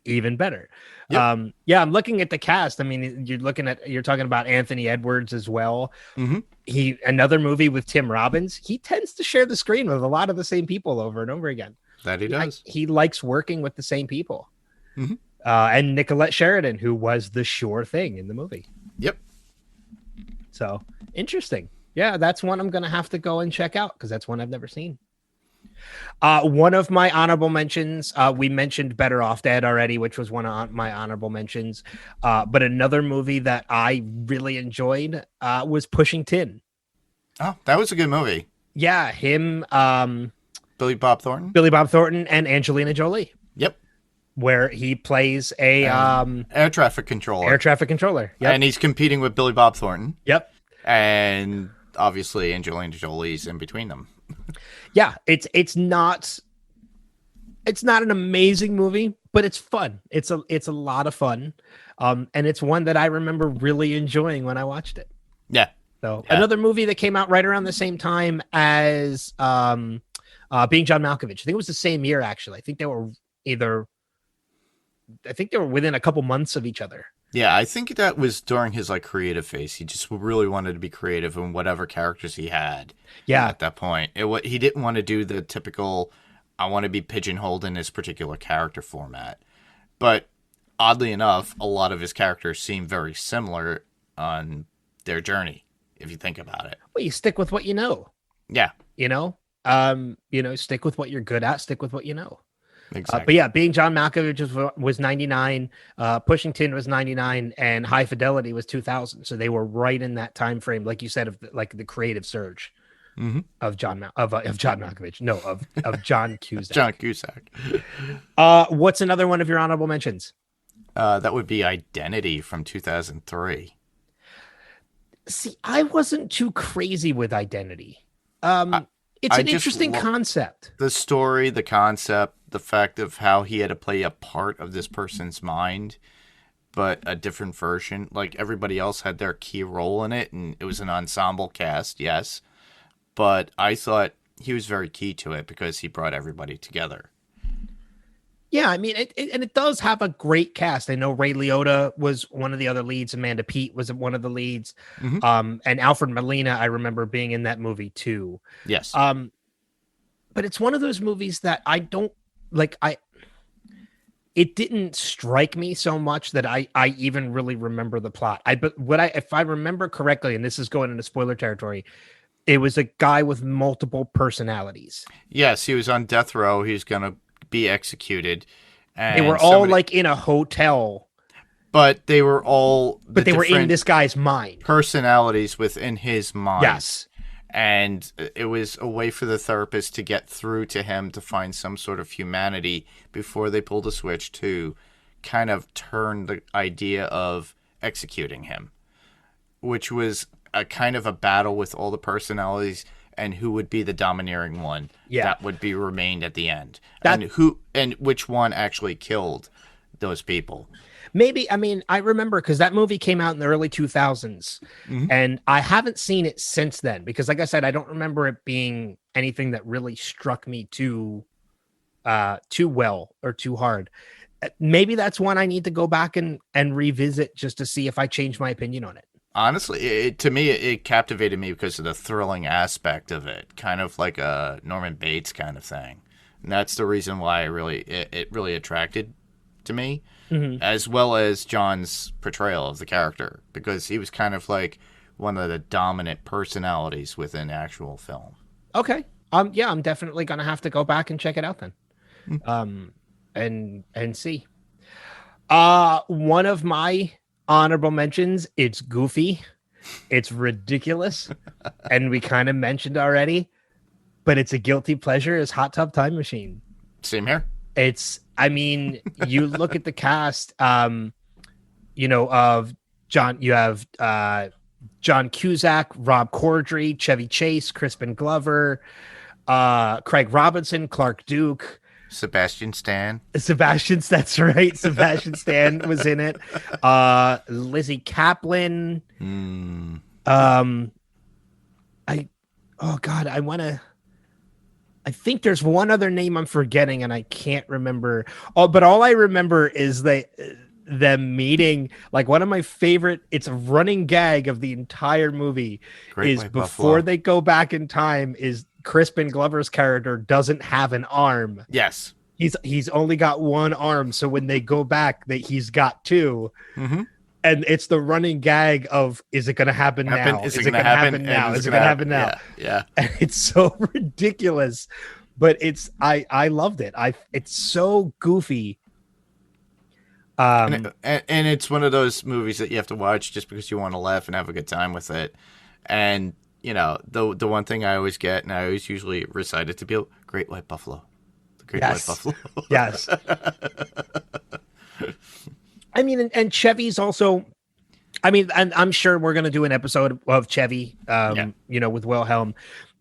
even better. I'm looking at the cast. I mean, you're talking about Anthony Edwards as well. Another movie with Tim Robbins. He tends to share the screen with a lot of the same people over and over again. That he does. He likes working with the same people. And Nicolette Sheridan, who was the sure thing in the movie. Yep. So interesting. Yeah, that's one I'm going to have to go and check out, because that's one I've never seen. One of my honorable mentions, we mentioned Better Off Dead already, which was one of my honorable mentions. But another movie that I really enjoyed was Pushing Tin. Oh, that was a good movie. Yeah, him, Billy Bob Thornton, and Angelina Jolie. Yep. where he plays a air traffic controller. air traffic controller. Yep. And he's competing with Billy Bob Thornton. Yep. And obviously Angelina Jolie's in between them. Yeah, it's not an amazing movie, but it's fun. It's a lot of fun. And it's one that I remember really enjoying when I watched it. Yeah. So another movie that came out right around the same time as Being John Malkovich. I think it was the same year, actually. I think they were within a couple months of each other. Yeah, I think that was during his like creative phase. He just really wanted to be creative in whatever characters he had. Yeah. At that point, he didn't want to do the typical I want to be pigeonholed in this particular character format. But oddly enough, a lot of his characters seem very similar on their journey, if you think about it. Well, you stick with what you know. Yeah. Stick with what you're good at, stick with what you know. Exactly. But yeah, Being John Malkovich was 99, Pushington was 99, and High Fidelity was 2000. So they were right in that time frame, like you said, of the creative surge of John Malkovich. No, of John Cusack. John Cusack. What's another one of your honorable mentions? That would be Identity from 2003. See, I wasn't too crazy with Identity. It's an interesting concept. The story, the concept, the fact of how he had to play a part of this person's mind, but a different version. Like everybody else had their key role in it, and it was an ensemble cast, yes. But I thought he was very key to it because he brought everybody together. Yeah, I mean, it does have a great cast. I know Ray Liotta was one of the other leads. Amanda Peet was one of the leads. And Alfred Molina, I remember being in that movie too. Yes. But it's one of those movies that I don't like. It didn't strike me so much that I even really remember the plot. If I remember correctly, and this is going into spoiler territory, it was a guy with multiple personalities. Yes, he was on death row. He's gonna be executed. And they were all like in a hotel, but they were all they were in this guy's mind, personalities within his mind. Yes. And it was a way for the therapist to get through to him to find some sort of humanity before they pulled a switch to kind of turn the idea of executing him, which was a kind of a battle with all the personalities and who would be the domineering one that would be remained at the end. And which one actually killed those people. Maybe, I mean, I remember because that movie came out in the early 2000s and I haven't seen it since then because like I said, I don't remember it being anything that really struck me too well or too hard. Maybe that's one I need to go back and revisit just to see if I change my opinion on it. Honestly, to me, it captivated me because of the thrilling aspect of it, kind of like a Norman Bates kind of thing. And that's the reason why it really attracted to me, as well as John's portrayal of the character, because he was kind of like one of the dominant personalities within the actual film. Okay. Yeah, I'm definitely going to have to go back and check it out then. And see. One of my honorable mentions, it's goofy, it's ridiculous, and we kind of mentioned already, but it's a guilty pleasure, is Hot Tub Time Machine. Same here. You look at the cast, of John, you have John Cusack, Rob Corddry, Chevy Chase, Crispin Glover, Craig Robinson, Clark Duke, Sebastian Stan. That's right. Sebastian Stan was in it. Lizzie Kaplan. I think there's one other name I'm forgetting and I can't remember. Oh, but all I remember is them meeting. Like one of my favorite, it's a running gag of the entire movie is before they go back in time is Crispin Glover's character doesn't have an arm. Yes. He's only got one arm. So when they go back, he's got two. And it's the running gag of, is it going to happen now? Is it going to happen now? Is it going to happen now? Yeah. And it's so ridiculous, but I loved it. It's so goofy. And it's one of those movies that you have to watch just because you want to laugh and have a good time with it. And, the one thing I always get, and I always usually recite it to people, Great White Buffalo. The Great Yes. White Buffalo. Yes. I mean, and Chevy's also, I mean, and I'm sure we're going to do an episode of Chevy, you know, with Wilhelm.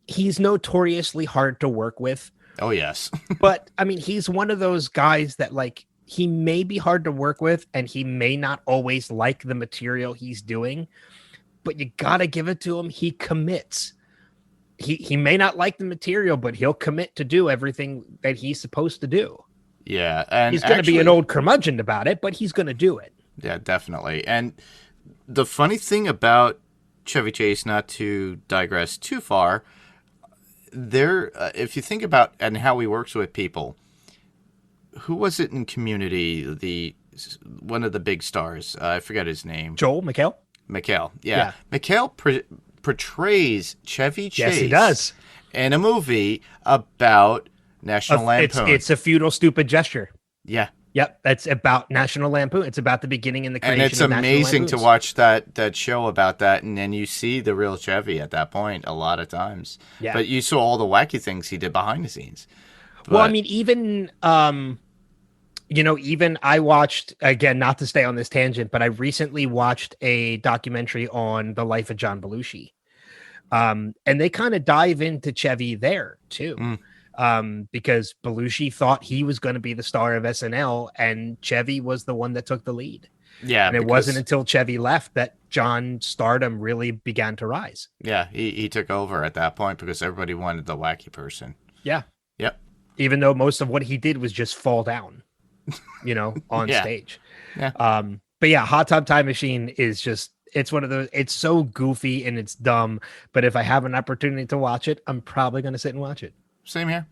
He's notoriously hard to work with. Oh, yes. But I mean, he's one of those guys that like, he may be hard to work with and he may not always like the material he's doing, but you got to give it to him. He commits. He may not like the material, but he'll commit to do everything that he's supposed to do. Yeah. And he's going to be an old curmudgeon about it, but he's going to do it. Yeah, definitely. And the funny thing about Chevy Chase, not to digress too far, if you think about and how he works with people, who was it in Community? One of the big stars. I forget his name. Joel McHale? McHale, yeah. McHale portrays Chevy Chase. Yes, he does. In a movie about National Lampoon. It's a futile, stupid gesture. Yeah. Yep, that's about National Lampoon. It's about the beginning and the creation. And it's amazing to watch that show about that, and then you see the real Chevy at that point a lot of times. Yeah. But you saw all the wacky things he did behind the scenes. Well, I mean, even you know, even I watched, again, not to stay on this tangent, but I recently watched a documentary on the life of John Belushi, and they kind of dive into Chevy there too. Because Belushi thought he was going to be the star of SNL and Chevy was the one that took the lead. Yeah. And it wasn't until Chevy left that John's stardom really began to rise. Yeah. He took over at that point because everybody wanted the wacky person. Yeah. Yep. Even though most of what he did was just fall down, you know, on stage. Yeah. But yeah, Hot Tub Time Machine is just, it's one of those, it's so goofy and it's dumb. But if I have an opportunity to watch it, I'm probably going to sit and watch it. Same here.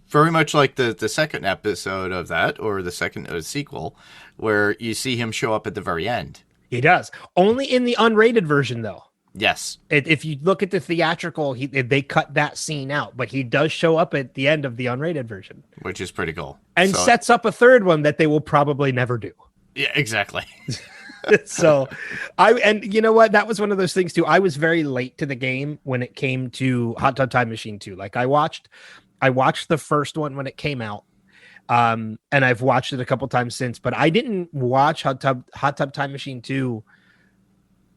Very much like the second episode of that, or the second sequel, where you see him show up at the very end. He does. Only in the unrated version, though. Yes. If you look at the theatrical, they cut that scene out, but he does show up at the end of the unrated version. Which is pretty cool. And sets up a third one that they will probably never do. Yeah, exactly. So and you know what? That was one of those things too. I was very late to the game when it came to Hot Tub Time Machine 2. Like I watched the first one when it came out. And I've watched it a couple times since, but I didn't watch Hot Tub Time Machine 2,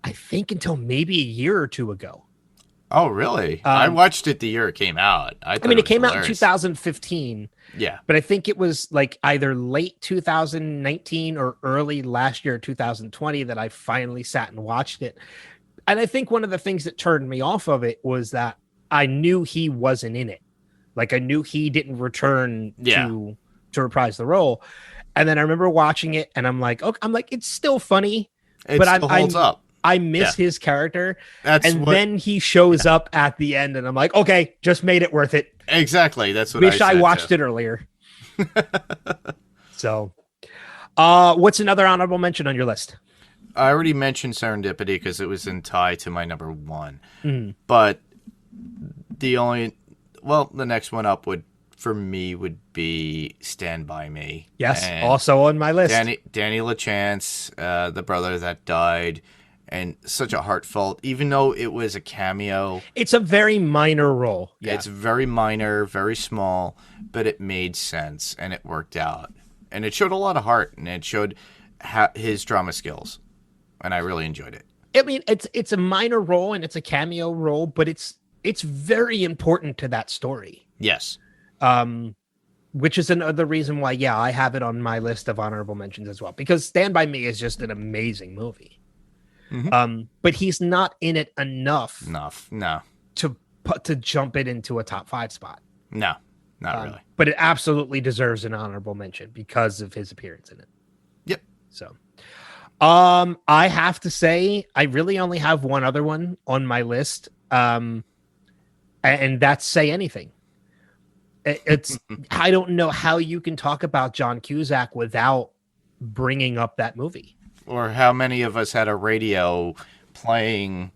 I think, until maybe a year or two ago. Oh, really? I watched it the year it came out. I mean, it came out in 2015. Yeah. But I think it was like either late 2019 or early last year, 2020, that I finally sat and watched it. And I think one of the things that turned me off of it was that I knew he wasn't in it. Like I knew he didn't return to reprise the role. And then I remember watching it and I'm like, it's still funny, but still holds up. I miss his character. Then he shows up at the end and I'm like, okay, just made it worth it. Exactly. That's what I watched it earlier. So, what's another honorable mention on your list? I already mentioned Serendipity because it was in tie to my number one. Mm-hmm. But the next one up would be Stand By Me. Yes, and also on my list. Danny LaChance, the brother that died, and such a heartfelt, even though it was a cameo. It's a very minor role. Yeah. It's very minor, very small, but it made sense and it worked out. And it showed a lot of heart and it showed his drama skills. And I really enjoyed it. I mean, it's a minor role and it's a cameo role, but it's very important to that story. Yes. Which is another reason why, I have it on my list of honorable mentions as well, because Stand By Me is just an amazing movie. Mm-hmm. But he's not in it enough. No. To jump it into a top 5 spot. No, not really. But it absolutely deserves an honorable mention because of his appearance in it. Yep. So, I have to say, I really only have one other one on my list. And that's Say Anything. It's I don't know how you can talk about John Cusack without bringing up that movie. Or how many of us had a radio playing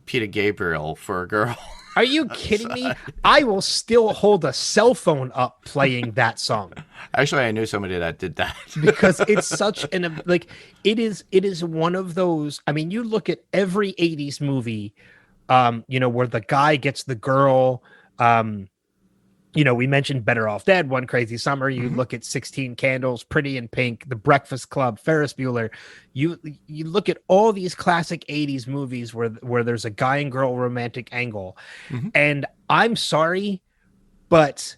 Peter Gabriel for a girl. Are you kidding me? I will still hold a cell phone up playing that song. Actually, I knew somebody that did that. Because it's such an, like, it is one of those. I mean, you look at every 80s movie, where the guy gets the girl, we mentioned Better Off Dead, One Crazy Summer. You look at 16 Candles, Pretty in Pink, The Breakfast Club, Ferris Bueller. You look at all these classic 80s movies where there's a guy and girl romantic angle. And I'm sorry, but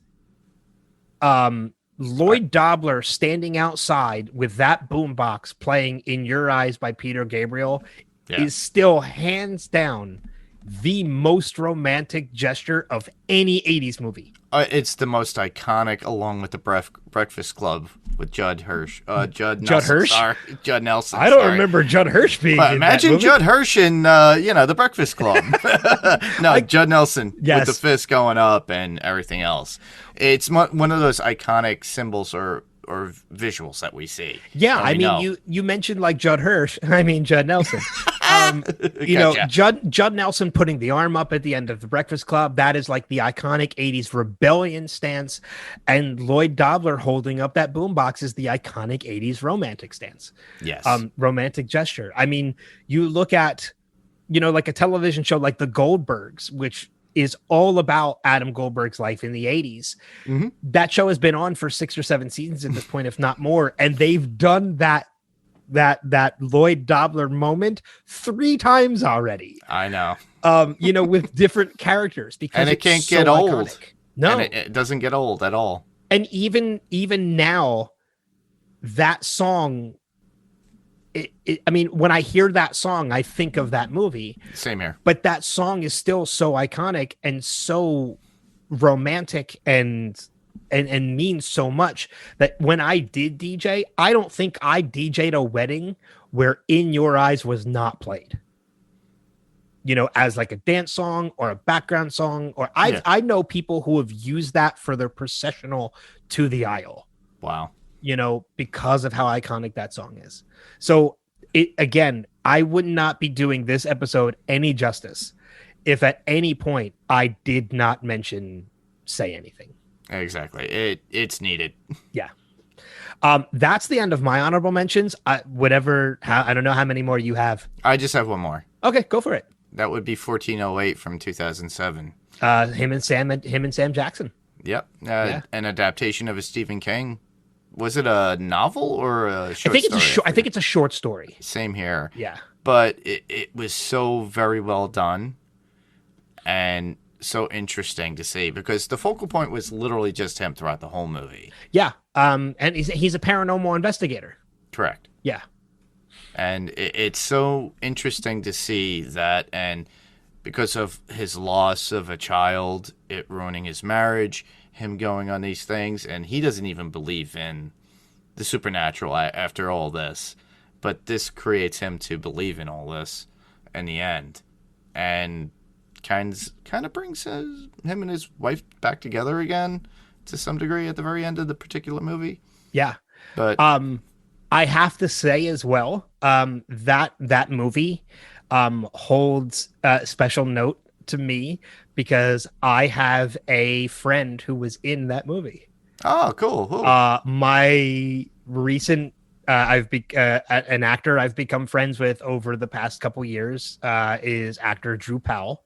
Lloyd Dobler standing outside with that boombox playing In Your Eyes by Peter Gabriel is still hands down the most romantic gesture of any 80s movie. It's the most iconic, along with the Breakfast Club with Judd Nelson. I don't remember Judd Hirsch being in imagine that movie. Judd Hirsch in the Breakfast Club. No, Judd Nelson with the fist going up and everything else. It's one of those iconic symbols or visuals that we see. Yeah, I mean, you mentioned like Judd Hirsch. I mean, Judd Nelson. Judd Nelson putting the arm up at the end of The Breakfast Club. That is like the iconic 80s rebellion stance. And Lloyd Dobler holding up that boombox is the iconic 80s romantic stance. Yes. Romantic gesture. I mean, you look at, like a television show like The Goldbergs, which is all about Adam Goldberg's life in the 80s. That show has been on for 6 or 7 seasons at this point, if not more. And they've done that Lloyd Dobler moment 3 times already. I know. With different characters, because it can't get old. Iconic. No, and it doesn't get old at all. And even now, that song, I mean, when I hear that song, I think of that movie. Same here. But that song is still so iconic and so romantic and means so much that when I did DJ, I don't think I DJ'd a wedding where In Your Eyes was not played. As like a dance song or a background song, or I know people who have used that for their processional to the aisle. Wow. Because of how iconic that song is. So I would not be doing this episode any justice if at any point I did not mention Say Anything. Exactly. It's needed. Yeah. That's the end of my honorable mentions. I don't know how many more you have. I just have one more. Okay, go for it. That would be 1408 from 2007. Him and Sam Jackson. Yep. An adaptation of a Stephen King. Was it a novel or a short story? I think it's a short story. Same here. Yeah. But it was so very well done and so interesting to see, because the focal point was literally just him throughout the whole movie. Yeah. And he's a paranormal investigator. Correct. Yeah. And it's so interesting to see that, and because of his loss of a child, it ruining his marriage, him going on these things, and he doesn't even believe in the supernatural after all this, but this creates him to believe in all this in the end, and kind of brings him and his wife back together again to some degree at the very end of the particular movie. Yeah. But I have to say as well, that movie holds a special note to me because I have a friend who was in that movie. Oh, cool. My recent an actor I've become friends with over the past couple years is actor Drew Powell.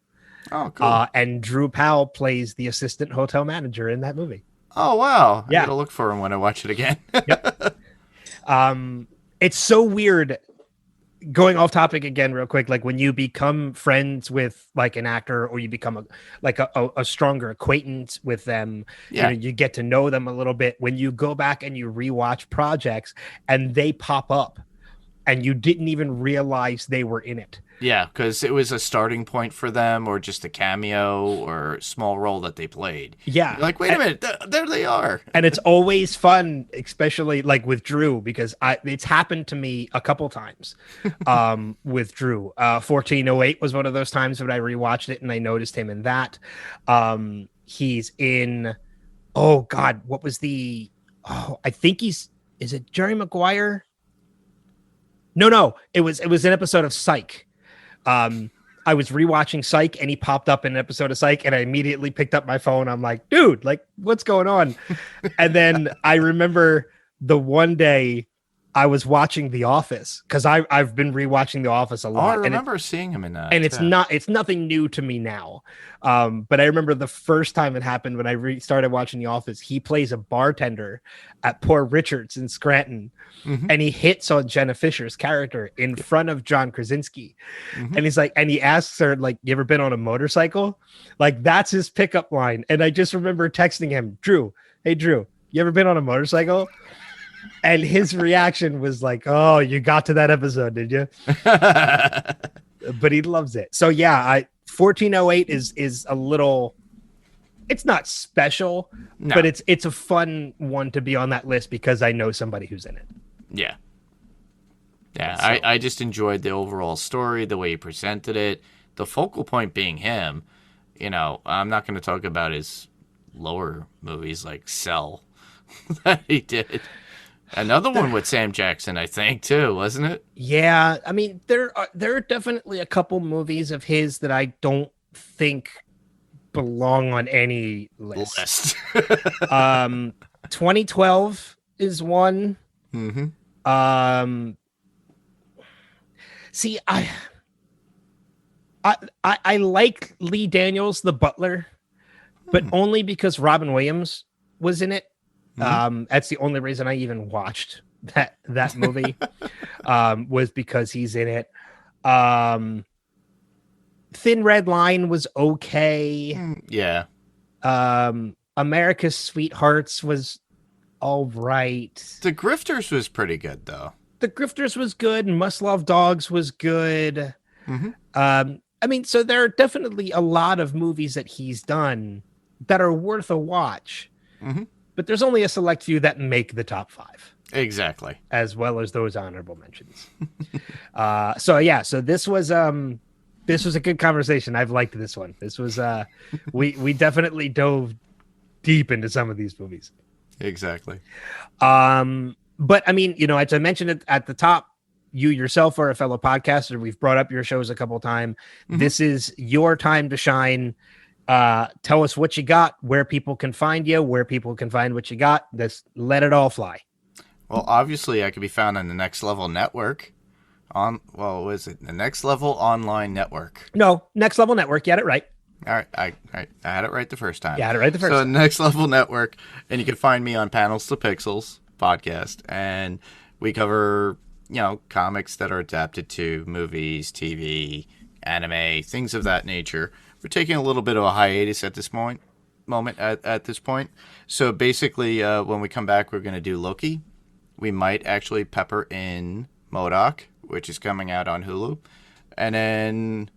Oh, cool. And Drew Powell plays the assistant hotel manager in that movie. Oh, wow. Yeah. I gotta look for him when I watch it again. Yep. It's so weird. Going off topic again real quick, like when you become friends with like an actor, or you become a stronger acquaintance with them, you get to know them a little bit. When you go back and you rewatch projects and they pop up and you didn't even realize they were in it. Yeah, because it was a starting point for them, or just a cameo or small role that they played. Yeah. You're like, wait a minute, there they are. And it's always fun, especially like with Drew, because it's happened to me a couple times with Drew. 1408 was one of those times when I rewatched it and I noticed him in that. He's in, oh God, what was I think is it Jerry Maguire? No, it was an episode of Psych. I was rewatching Psych and he popped up in an episode of Psych and I immediately picked up my phone. I'm like, dude, like what's going on? And then I remember the one day I was watching The Office because I've been rewatching The Office a Oh, lot. I remember seeing him in that. And it's nothing new to me now. But I remember the first time it happened when I started watching The Office. He plays a bartender at Poor Richard's in Scranton, and he hits on Jenna Fisher's character in front of John Krasinski. And he's like, and he asks her, like, "You ever been on a motorcycle?" Like, that's his pickup line. And I just remember texting him, "Drew, hey Drew, you ever been on a motorcycle?" And his reaction was like, "Oh, you got to that episode, did you?" But he loves it. So yeah, 1408 is a little. It's not special, but it's a fun one to be on that list because I know somebody who's in it. Yeah. Yeah, So. I just enjoyed the overall story, the way he presented it, the focal point being him. You know, I'm not going to talk about his lower movies like Cell that he did. Another one with Sam Jackson, I think, too, wasn't it? Yeah, I mean, there are definitely a couple movies of his that I don't think belong on any list. 2012 is one. See, I like Lee Daniels, the butler, but only because Robin Williams was in it. That's the only reason I even watched that movie, was because he's in it. Thin Red Line was okay. Yeah. America's Sweethearts was all right. The Grifters was pretty good, though. The Grifters was good, and Must Love Dogs was good. I mean, so there are definitely a lot of movies that he's done that are worth a watch. But there's only a select few that make the top 5. Exactly. As well as those honorable mentions. So this was a good conversation. I've liked this one. This was we definitely dove deep into some of these movies. Exactly. But I mean, you know, as I mentioned at the top, you yourself are a fellow podcaster. We've brought up your shows a couple of times. This is your time to shine. Tell us what you got, where people can find you, where people can find what you got. Just let it all fly. Well, obviously, I could be found on the Next Level Network. What is it? The Next Level Online Network. No, Next Level Network. You had it right. All right, I had it right the first time. You had it right the first time. So Next Level Network, and you can find me on Panels to Pixels podcast, and we cover, you know, comics that are adapted to movies, TV, anime, things of that nature. We're taking a little bit of a hiatus at this moment. So basically, when we come back, we're going to do Loki. We might actually pepper in MODOK, which is coming out on Hulu. And then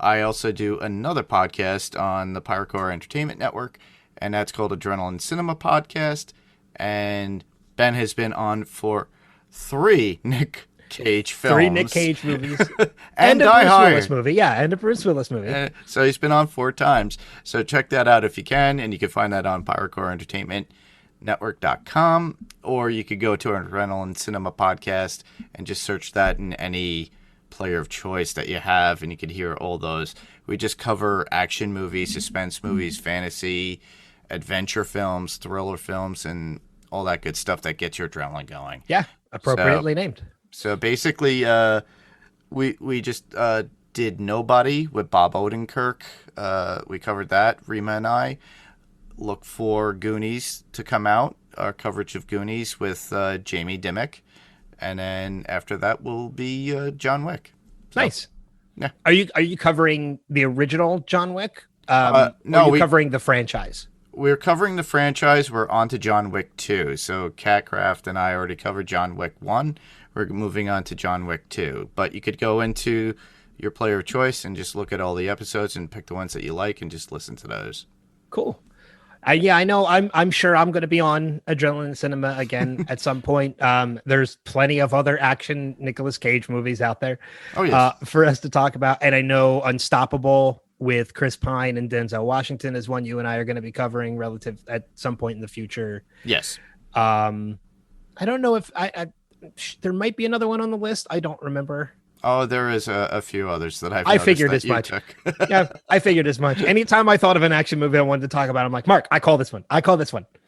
I also do another podcast on the Corp Entertainment Network, and that's called Adrenaline Cinema Podcast. And Ben has been on for 3 Nick Cage films. 3 Nick Cage movies. and a Die Bruce Hard. Willis movie. Yeah, and a Bruce Willis movie. So he's been on 4 times. So check that out if you can, and you can find that on Corp Entertainment Network.com, or you could go to our Adrenaline Cinema Podcast and just search that in any player of choice that you have, and you could hear all those. We just cover action movies, suspense movies, fantasy, adventure films, thriller films, and all that good stuff that gets your adrenaline going. Yeah, appropriately named. So basically, we just did Nobody with Bob Odenkirk. We covered that, Rima and I. Look for Goonies to come out, our coverage of Goonies with Jamie Dimmick. And then after that will be John Wick. So, nice. Yeah. Are you covering the original John Wick? No, we're covering the franchise. We're covering the franchise. We're on to John Wick 2. So Catcraft and I already covered John Wick 1. We're moving on to John Wick 2. But you could go into your player of choice and just look at all the episodes and pick the ones that you like and just listen to those. Cool. Yeah, I know. I'm sure I'm going to be on Adrenaline Cinema again at some point. There's plenty of other action Nicolas Cage movies out there for us to talk about. And I know Unstoppable with Chris Pine and Denzel Washington is one you and I are going to be covering relative at some point in the future. Yes. I don't know if there might be another one on the list. I don't remember. Oh, there is a few others that I figured as much. Yeah, I figured as much. Anytime I thought of an action movie I wanted to talk about, I'm like, Mark, I call this one.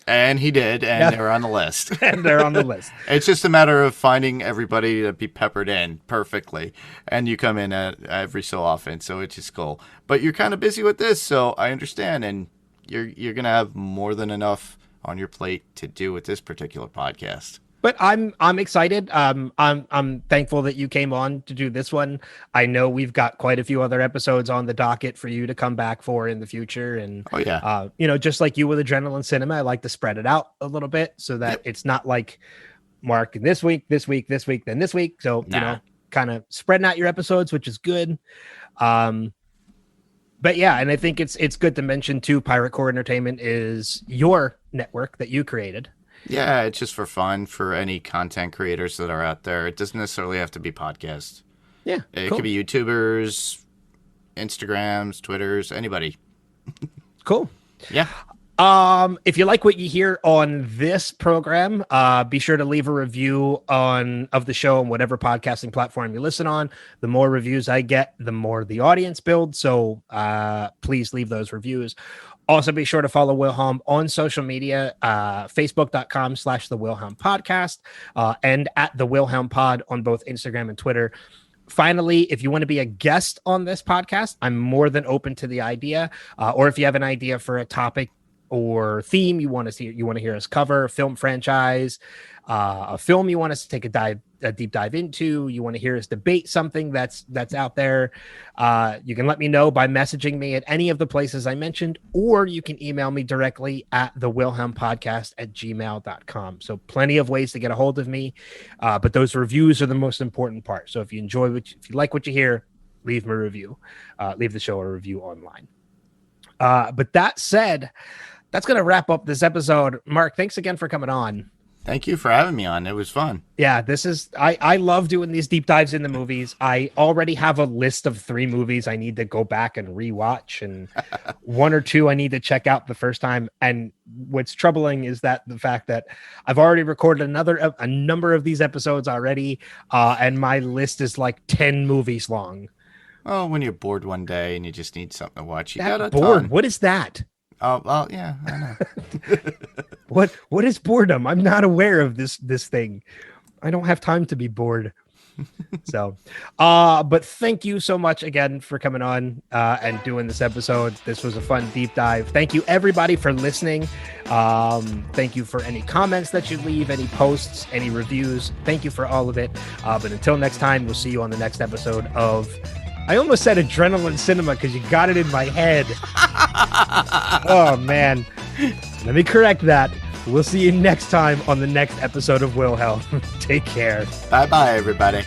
And he did, and they're on the list. And they're on the list. It's just a matter of finding everybody to be peppered in perfectly. And you come in every so often, so it's just cool. But you're kind of busy with this, so I understand. And you're going to have more than enough on your plate to do with this particular podcast. But I'm excited. I'm thankful that you came on to do this one. I know we've got quite a few other episodes on the docket for you to come back for in the future. And just like you with Adrenaline Cinema, I like to spread it out a little bit so that it's not like Mark this week, then this week. So kind of spreading out your episodes, which is good. But yeah, and I think it's good to mention too. Corp Entertainment is your network that you created. Yeah, it's just for fun for any content creators that are out there. It doesn't necessarily have to be podcasts. Yeah, it could be YouTubers, Instagrams, Twitters, anybody. Cool. Yeah. If you like what you hear on this program, be sure to leave a review of the show on whatever podcasting platform you listen on. The more reviews I get, the more the audience builds. So please leave those reviews. Also, be sure to follow Wilhelm on social media, facebook.com/The Wilhelm Podcast, and at The Wilhelm Pod on both Instagram and Twitter. Finally, if you want to be a guest on this podcast, I'm more than open to the idea. Or if you have an idea for a topic or theme you want to hear us cover, a film franchise, a film you want us to take a deep dive into, you want to hear us debate something that's out there, you can let me know by messaging me at any of the places I mentioned, or you can email me directly at thewilhelmpodcast@gmail.com. So plenty of ways to get a hold of me, but those reviews are the most important part. So if you like what you hear, leave me a review, leave the show a review online. But that said, that's going to wrap up this episode. Mark, thanks again for coming on. Thank you for having me on. It was fun. Yeah, I love doing these deep dives into movies. I already have a list of 3 movies I need to go back and rewatch, and 1 or 2 I need to check out the first time. And what's troubling is that the fact that I've already recorded a number of these episodes already, and my list is like 10 movies long. Oh, when you're bored one day and you just need something to watch, you got a bored. ton. What is that? Oh, well, yeah, I know. What is boredom? I'm not aware of this thing. I don't have time to be bored. So, but thank you so much again for coming on and doing this episode. This was a fun deep dive. Thank you everybody for listening. Thank you for any comments that you leave, any posts, any reviews. Thank you for all of it. But until next time, we'll see you on the next episode of, I almost said Adrenaline Cinema because you got it in my head. Oh, man. Let me correct that. We'll see you next time on the next episode of Wilhelm. Take care. Bye-bye, everybody.